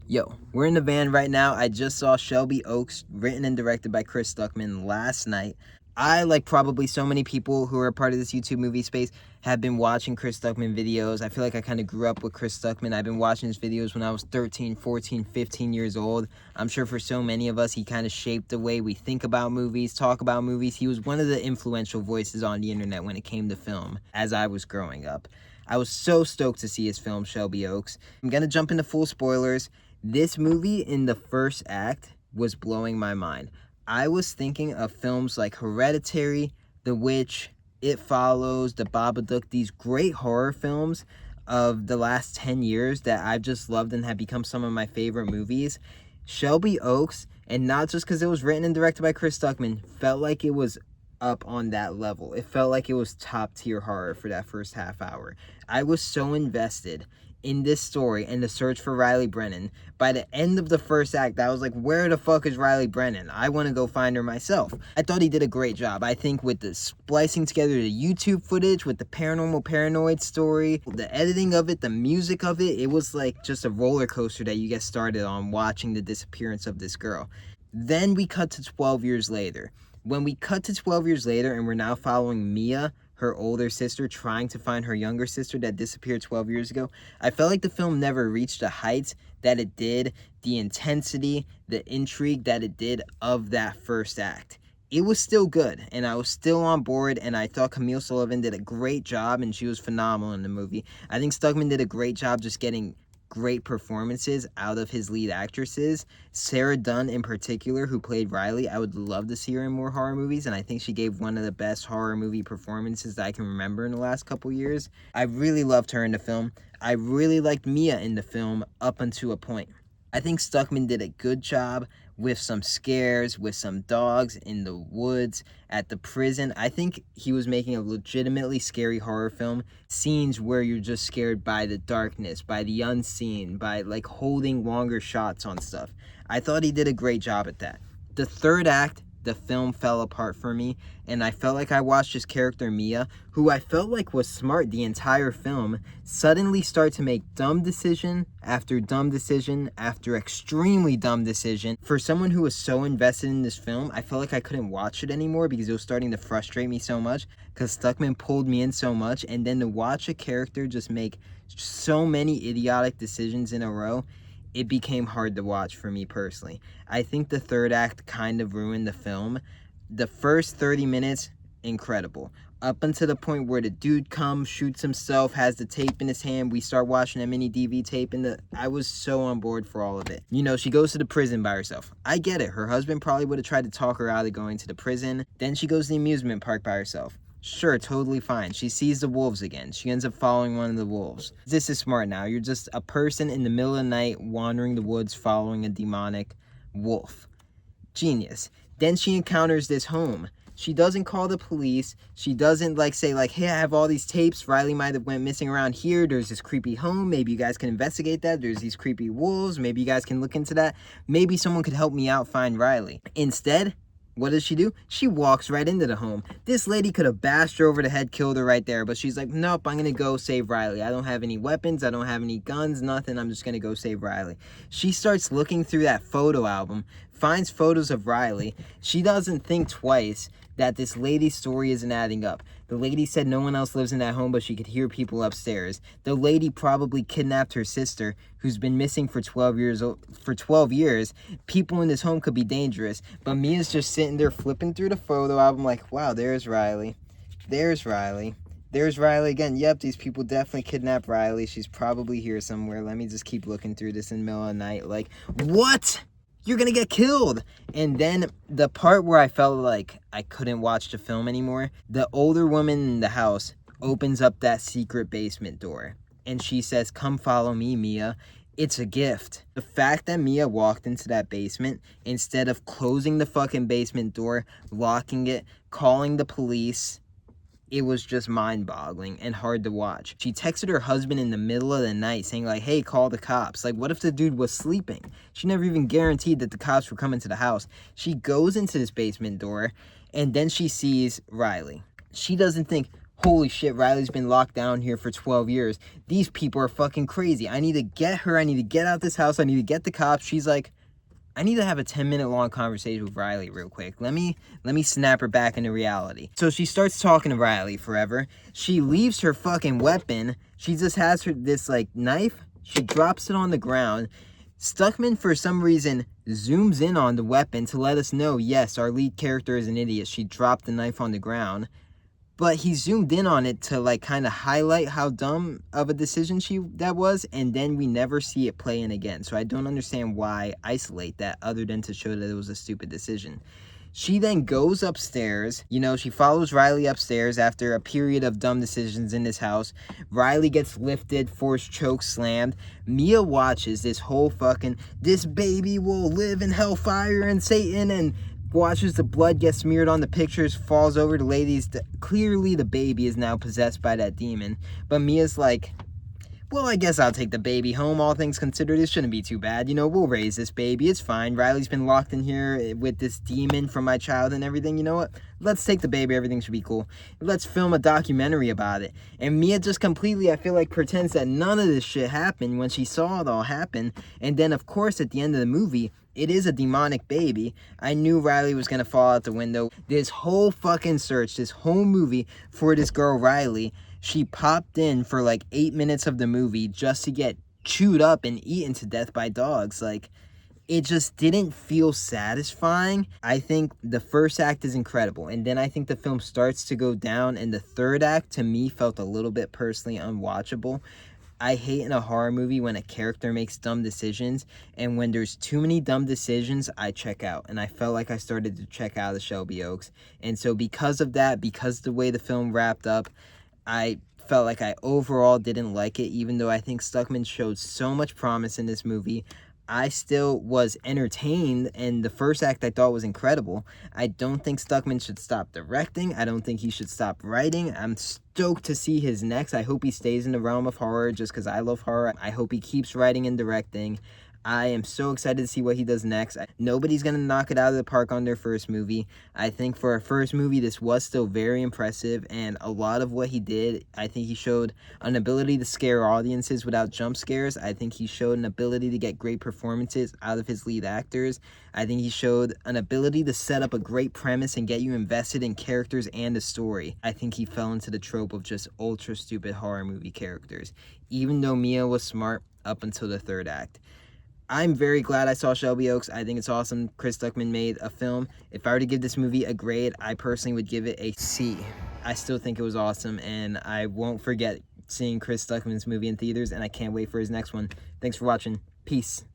Yo, we're in the van right now. I just saw Shelby Oaks, written and directed by Chris Stuckmann last night. I, like probably so many people who are a part of this YouTube movie space, have been watching Chris Stuckmann videos. I feel like I kind of grew up with Chris Stuckmann. I've been watching his videos when I was 13, 14, 15 years old. I'm sure for so many of us, he kind of shaped the way we think about movies, talk about movies. He was one of the influential voices on the internet when it came to film as I was growing up. I was so stoked to see his film, Shelby Oaks. I'm going to jump into full spoilers. This movie in the first act was blowing my mind. I was thinking of films like Hereditary, The Witch, It Follows, The Babadook, these great horror films of the last 10 years that I've just loved and have become some of my favorite movies. Shelby Oaks, and not just because it was written and directed by Chris Stuckmann, felt like it was up on that level. It felt like it was top tier horror for that first half hour. I was so invested in this story and the search for Riley Brennan. By the end of the first act, I was like, where the fuck is Riley Brennan? I want to go find her myself. I thought he did a great job. I think with the splicing together the YouTube footage, with the paranormal paranoid story, the editing of it, the music of it, it was like just a roller coaster that you get started on watching the disappearance of this girl. Then we cut to 12 years later. When we cut to 12 years later and we're now following Mia, her older sister, trying to find her younger sister that disappeared 12 years ago, I felt like the film never reached the heights that it did, the intensity, the intrigue that it did of that first act. It was still good, and I was still on board, and I thought Camille Sullivan did a great job, and she was phenomenal in the movie. I think Stuckmann did a great job just getting great performances out of his lead actresses. Sarah Dunn in particular, who played Riley, I would love to see her in more horror movies, and I think she gave one of the best horror movie performances that I can remember in the last couple years. I really loved her in the film. I really liked Mia in the film up until a point. I think Stuckmann did a good job with some scares, with some dogs in the woods, at the prison. I think he was making a legitimately scary horror film. Scenes where you're just scared by the darkness, by the unseen, by like holding longer shots on stuff. I thought he did a great job at that. The third act, the film fell apart for me, and I felt like I watched his character Mia, who I felt like was smart the entire film, suddenly start to make dumb decision after dumb decision after extremely dumb decision. For someone who was so invested in this film, I felt like I couldn't watch it anymore because it was starting to frustrate me so much, because Stuckmann pulled me in so much, and then to watch a character just make so many idiotic decisions in a row, it became hard to watch for me personally. I think the third act kind of ruined the film. The first 30 minutes, incredible. Up until the point where the dude comes, shoots himself, has the tape in his hand, we start watching that mini DV tape, and I was so on board for all of it. You know, she goes to the prison by herself. I get it. Her husband probably would have tried to talk her out of going to the prison. Then she goes to the amusement park by herself. Sure, totally fine. She sees the wolves again. She ends up following one of the wolves. This is smart now. You're just a person in the middle of the night wandering the woods following a demonic wolf. Genius. Then she encounters this home. She doesn't call the police. She doesn't say hey, I have all these tapes. Riley might have went missing around here. There's this creepy home. Maybe you guys can investigate that. There's these creepy wolves. Maybe you guys can look into that. Maybe someone could help me out find Riley. Instead, what does she do? She walks right into the home. This lady could have bashed her over the head, killed her right there, but she's like, nope, I'm going to go save Riley. I don't have any weapons. I don't have any guns, nothing. I'm just going to go save Riley. She starts looking through that photo album, finds photos of Riley. She doesn't think twice that this lady's story isn't adding up. The lady said no one else lives in that home, but she could hear people upstairs. The lady probably kidnapped her sister, who's been missing for 12 years. People in this home could be dangerous, but Mia's just sitting there flipping through the photo album like, wow, there's Riley. There's Riley. There's Riley again. Yep, these people definitely kidnapped Riley. She's probably here somewhere. Let me just keep looking through this in the middle of the night. Like, what? You're gonna get killed. And then the part where I felt like I couldn't watch the film anymore, the older woman in the house opens up that secret basement door and she says, come follow me, Mia. It's a gift. The fact that Mia walked into that basement instead of closing the fucking basement door, locking it, calling the police, it was just mind-boggling and hard to watch. She texted her husband in the middle of the night saying like, hey, call the cops. Like, what if the dude was sleeping? She never even guaranteed that the cops were coming to the house. She goes into this basement door and then she sees Riley. She doesn't think, holy shit, Riley's been locked down here for 12 years. These people are fucking crazy. I need to get her. I need to get out this house. I need to get the cops. She's like, I need to have a 10-minute long conversation with Riley real quick. Let me snap her back into reality. So she starts talking to Riley forever. She leaves her fucking weapon. She just has this like knife. She drops it on the ground. Stuckmann, for some reason, zooms in on the weapon to let us know, yes, our lead character is an idiot. She dropped the knife on the ground. But he zoomed in on it to like kind of highlight how dumb of a decision that was, and then we never see it playing again. So I don't understand why isolate that other than to show that it was a stupid decision. She then goes upstairs. You know, she follows Riley upstairs after a period of dumb decisions in this house. Riley gets lifted, force choke slammed. Mia watches this whole fucking, this baby will live in hellfire and Satan, and watches the blood get smeared on the pictures, falls over to ladies. Clearly the baby is now possessed by that demon. But Mia's like, well, I guess I'll take the baby home. All things considered, it shouldn't be too bad. You know, we'll raise this baby. It's fine. Riley's been locked in here with this demon from my child and everything. You know what? Let's take the baby. Everything should be cool. Let's film a documentary about it. And Mia just completely, I feel like, pretends that none of this shit happened when she saw it all happen. And then, of course, at the end of the movie, it is a demonic baby. I knew Riley was going to fall out the window. This whole fucking search, this whole movie for this girl Riley, she popped in for like 8 minutes of the movie just to get chewed up and eaten to death by dogs. Like, it just didn't feel satisfying. I think the first act is incredible, and then I think the film starts to go down, and the third act to me felt a little bit personally unwatchable. I hate in a horror movie when a character makes dumb decisions, and when there's too many dumb decisions, I check out. And I felt like I started to check out of Shelby Oaks. And so because of that, because of the way the film wrapped up, I felt like I overall didn't like it, even though I think Stuckmann showed so much promise in this movie. I still was entertained, and the first act I thought was incredible. I don't think Stuckmann should stop directing. I don't think he should stop writing. I'm stoked to see his next. I hope he stays in the realm of horror just because I love horror. I hope he keeps writing and directing. I am so excited to see what he does next. Nobody's going to knock it out of the park on their first movie. I think for a first movie, this was still very impressive, and a lot of what he did, I think he showed an ability to scare audiences without jump scares. I think he showed an ability to get great performances out of his lead actors. I think he showed an ability to set up a great premise and get you invested in characters and a story. I think he fell into the trope of just ultra stupid horror movie characters, even though Mia was smart up until the third act. I'm very glad I saw Shelby Oaks. I think it's awesome Chris Stuckmann made a film. If I were to give this movie a grade, I personally would give it a C. I still think it was awesome, and I won't forget seeing Chris Stuckmann's movie in theaters, and I can't wait for his next one. Thanks for watching. Peace.